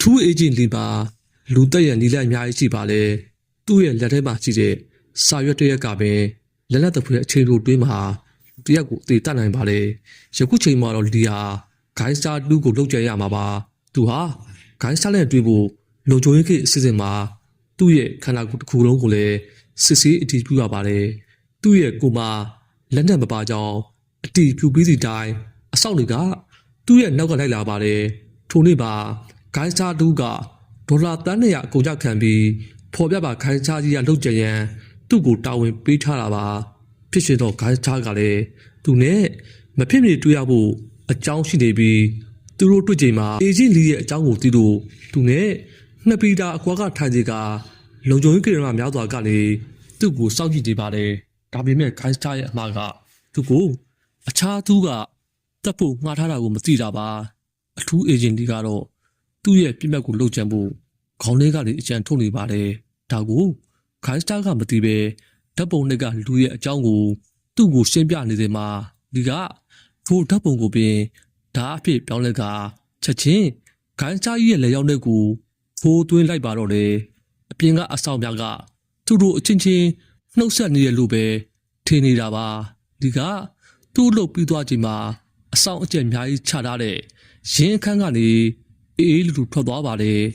ထူးအေဂျင့်လီပါလူတက်ရနီလက်အများကြီးရှိပါလေသူ့ရဲ့လက်ထဲမှာရှိတဲ့စာရွက်တရက်ကပင်လက်လက်တဖွေအချိန်တို့တွင်းမှာတရက်ကိုအသေးတတ်နိုင်ပါလေယခုချိန်မှာတော့လီဟာဂိုင်းစတာ2ကိုလောက်ကျရမှာပါသူဟာဂိုင်းစတာနဲ့တွေ့ဖို့လုံခြုံရေးကိအစစ်အစဉ်မှာသူ့ရဲ့ခန္ဓာကိုယ်တစ်ခုလုံးကိုလည်းစစ်ဆေးအတည်ပြုရပါတယ်သူ့ရဲ့ကိုယ်မှာလက်နက်မပါကြောင်းအတည်ပြုပြီးသည့်တိုင်အဆောက်တွေကသူ့ရဲ့နောက်ကလိုက်လာပါတယ်ထိုနေ့ပါဂိုင်းစတာ2ကဒေါ်လာတန်း200အကုန်ကြခံပြီးဖော်ပြပါဂိုင်းစတာကြီးကလှုပ်ကြရန်သူ့ကိုတာဝန်ပေးထားတာပါဖြစ်ရှင်တော့ဂိုင်းစတာကလည်းသူနဲ့မဖြစ်မနေတွေ့ရဖို့အကြောင်းရှိနေပြီးသူတို့တွေ့ချိန်မှာအေဂျင့်လီရဲ့အကြောင်းကိုသိလို့သူနဲ့2 ပီတာအကွာကထိုင်စီကလုံခြုံရေးကင်မရာများစွာကနေသူ့ကိုစောင့်ကြည့်နေပါတယ်ဒါပေမဲ့ဂိုင်းစတာရဲ့အမှားကသူ့ကိုအခြားသူကတပ်ဖို့ငှားထားတာကိုမသိတာပါအထူးအေဂျင့်လီကတော့သူ့ရဲ့ပြစ်မှတ်ကိုလှုပ်ကြံဖို့ခေါင်းထဲကနေအကြံထုတ်နေပါတယ်ဒါကိုဂိုင်းစတာကမသိပဲဓာတ်ပုံတွေကလူရဲ့အကြောင်းကိုသူ့ကိုရှင်းပြနေတယ်မှာဒီကထိုဓာတ်ပုံကိုပင်ဓာတ်အဖြစ်ပြောင်းလဲကချက်ချင်းဂိုင်းစတာရဲ့လက်ရောက်တဲ့ကိုဖိုးသွင်းလိုက်ပါတော့တယ်အပြင်ကအဆောင်များကသူတို့အချင်းချင်းနှုတ်ဆက်နေရလို့ပဲထင်နေတာပါဒီကသူ့လှုပ်ပြီးသွားချိန်မှာအဆောင်အကျက်အများကြီးချထားတဲ့ရင်းအခန်းကနေအေးအေးလူလူထွက်သွားပါတယ်